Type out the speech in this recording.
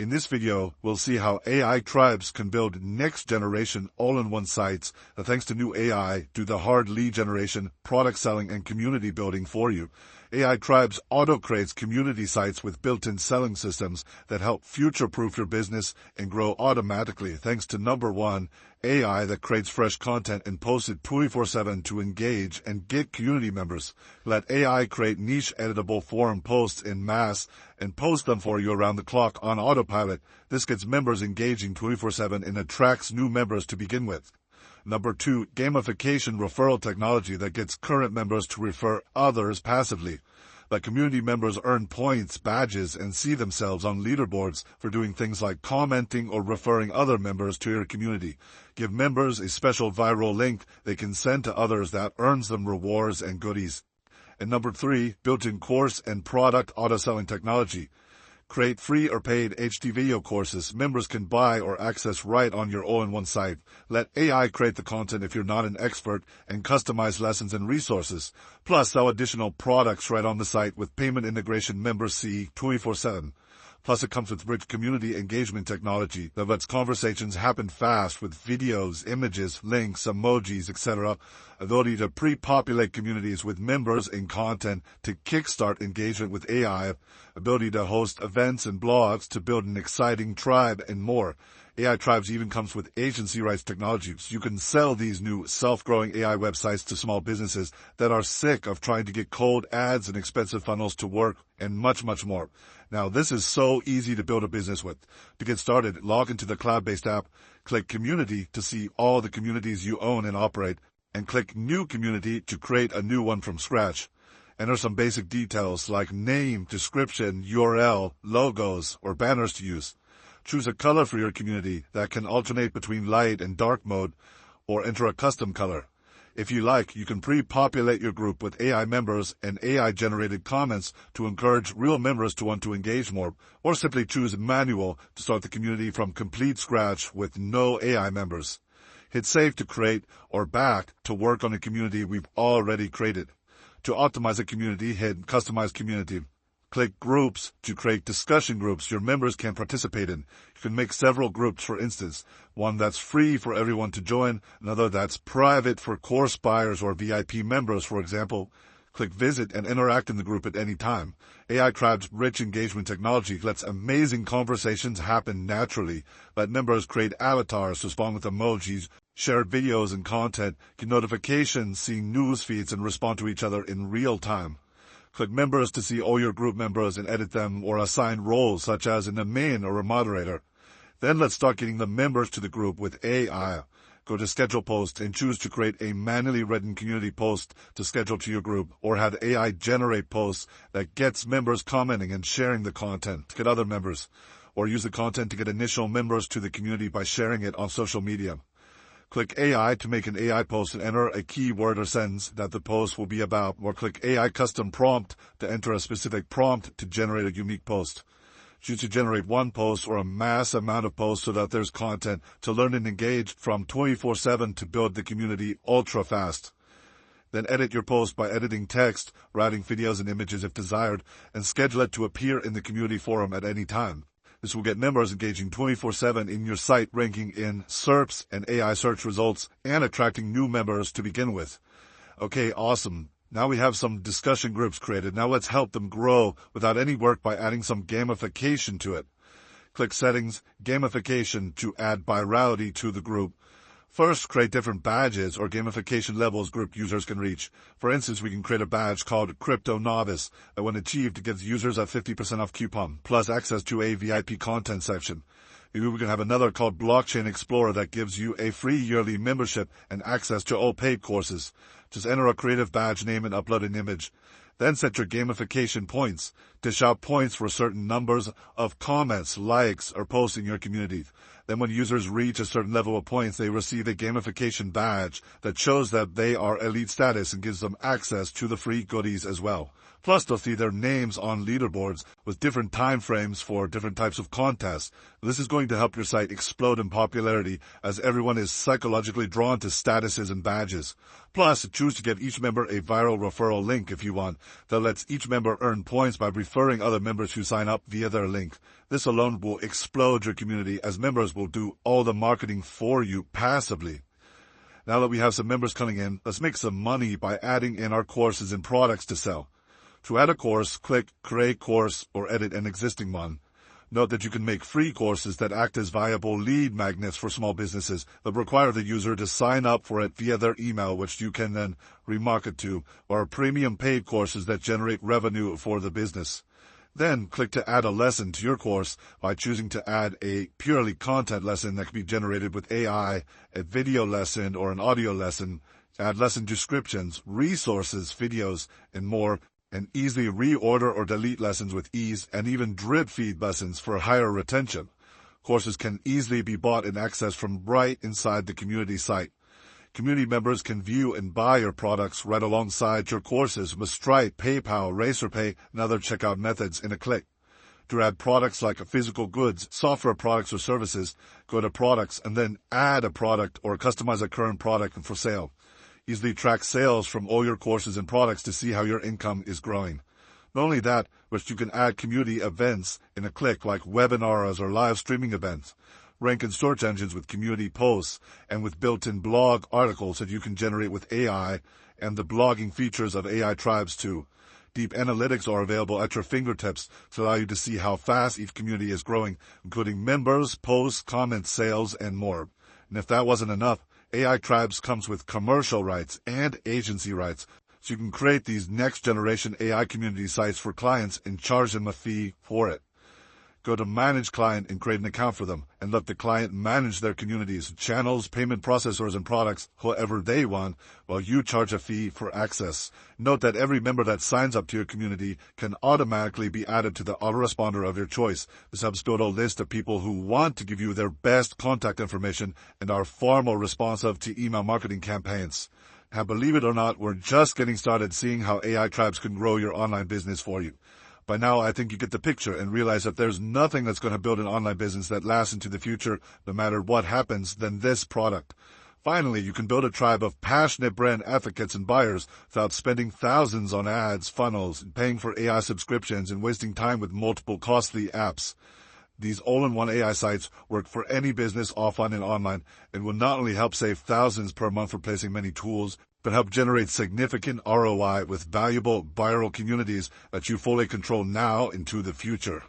In this video, we'll see how AI tribes can build next-generation all-in-one sites that, thanks to new AI, do the hard lead generation, product selling, and community building for you. AI tribes auto-creates community sites with built-in selling systems that help future-proof your business and grow automatically thanks to number one, AI that creates fresh content and posts it 24/7 to engage and get community members. Let AI create niche editable forum posts in mass and post them for you around the clock on autopilot. This gets members engaging 24/7 and attracts new members to begin with. Number two, gamification referral technology that gets current members to refer others passively. Let community members earn points, badges, and see themselves on leaderboards for doing things like commenting or referring other members to your community. Give members a special viral link they can send to others that earns them rewards and goodies. And number three, built-in course and product auto-selling technology. Create free or paid HD video courses members can buy or access right on your all-in-one site. Let AI create the content if you're not an expert and customize lessons and resources. Plus, sell additional products right on the site with payment integration members see 24/7. Plus, it comes with rich community engagement technology that lets conversations happen fast with videos, images, links, emojis, etc. Ability to pre-populate communities with members and content to kickstart engagement with AI. Ability to host events and blogs to build an exciting tribe and more. AI Tribes even comes with agency rights technology, so you can sell these new self-growing AI websites to small businesses that are sick of trying to get cold ads and expensive funnels to work, and much, much more. Now, this is so easy to build a business with. To get started, log into the cloud-based app, click Community to see all the communities you own and operate, and click New Community to create a new one from scratch. Enter some basic details like name, description, URL, logos, or banners to use. Choose a color for your community that can alternate between light and dark mode, or enter a custom color. If you like, you can pre-populate your group with AI members and AI-generated comments to encourage real members to want to engage more, or simply choose manual to start the community from complete scratch with no AI members. Hit save to create or back to work on a community we've already created. To optimize a community, hit Customize Community. Click Groups to create discussion groups your members can participate in. You can make several groups, for instance, one that's free for everyone to join, another that's private for course buyers or VIP members, for example. Click Visit and interact in the group at any time. AI Tribe's rich engagement technology lets amazing conversations happen naturally. Let members create avatars to spawn with emojis, share videos and content, get notifications, see news feeds, and respond to each other in real time. Click Members to see all your group members and edit them or assign roles such as an admin or a moderator. Then let's start getting the members to the group with AI. Go to Schedule Post and choose to create a manually written community post to schedule to your group, or have AI generate posts that gets members commenting and sharing the content to get other members, or use the content to get initial members to the community by sharing it on social media. Click AI to make an AI post and enter a keyword or sentence that the post will be about, or click AI Custom Prompt to enter a specific prompt to generate a unique post. Choose to generate one post or a mass amount of posts so that there's content to learn and engage from 24/7 to build the community ultra fast. Then edit your post by editing text, writing videos and images if desired, and schedule it to appear in the community forum at any time. This will get members engaging 24/7 in your site, ranking in SERPs and AI search results, and attracting new members to begin with. Okay, awesome. Now we have some discussion groups created. Now let's help them grow without any work by adding some gamification to it. Click Settings, Gamification to add virality to the group. First, create different badges or gamification levels group users can reach. For instance, we can create a badge called Crypto Novice that, when achieved, gives users a 50% off coupon, plus access to a VIP content section. Maybe we can have another called Blockchain Explorer that gives you a free yearly membership and access to all paid courses. Just enter a creative badge name and upload an image. Then set your gamification points. Dish out points for certain numbers of comments, likes, or posts in your community. Then when users reach a certain level of points, they receive a gamification badge that shows that they are elite status and gives them access to the free goodies as well. Plus, they'll see their names on leaderboards with different time frames for different types of contests. This is going to help your site explode in popularity as everyone is psychologically drawn to statuses and badges. Plus, choose to give each member a viral referral link if you want that lets each member earn points by referring other members who sign up via their link. This alone will explode your community as members will do all the marketing for you passively. Now that we have some members coming in, let's make some money by adding in our courses and products to sell. To add a course, click Create Course or edit an existing one. Note that you can make free courses that act as viable lead magnets for small businesses that require the user to sign up for it via their email, which you can then remarket to, or premium paid courses that generate revenue for the business. Then click to add a lesson to your course by choosing to add a purely content lesson that can be generated with AI, a video lesson, or an audio lesson. Add lesson descriptions, resources, videos, and more, and easily reorder or delete lessons with ease, and even drip feed lessons for higher retention. Courses can easily be bought and accessed from right inside the community site. Community members can view and buy your products right alongside your courses with Stripe, PayPal, RacerPay, and other checkout methods in a click. To add products like physical goods, software products or services, go to Products and then add a product or customize a current product for sale. Easily track sales from all your courses and products to see how your income is growing. Not only that, but you can add community events in a click like webinars or live streaming events. Rank in search engines with community posts and with built-in blog articles that you can generate with AI and the blogging features of AI Tribes too. Deep analytics are available at your fingertips to allow you to see how fast each community is growing, including members, posts, comments, sales, and more. And if that wasn't enough, AI Tribes comes with commercial rights and agency rights, so you can create these next-generation AI community sites for clients and charge them a fee for it. Go to Manage Client and create an account for them, and let the client manage their communities, channels, payment processors, and products however they want, while you charge a fee for access. Note that every member that signs up to your community can automatically be added to the autoresponder of your choice. This helps build a list of people who want to give you their best contact information and are far more responsive to email marketing campaigns. Now, believe it or not, we're just getting started seeing how AI Tribes can grow your online business for you. By now, I think you get the picture and realize that there's nothing that's going to build an online business that lasts into the future, no matter what happens, than this product. Finally, you can build a tribe of passionate brand advocates and buyers without spending thousands on ads, funnels, paying for AI subscriptions, and wasting time with multiple costly apps. These all-in-one AI sites work for any business offline and online and will not only help save thousands per month replacing many tools, but help generate significant ROI with valuable viral communities that you fully control now into the future.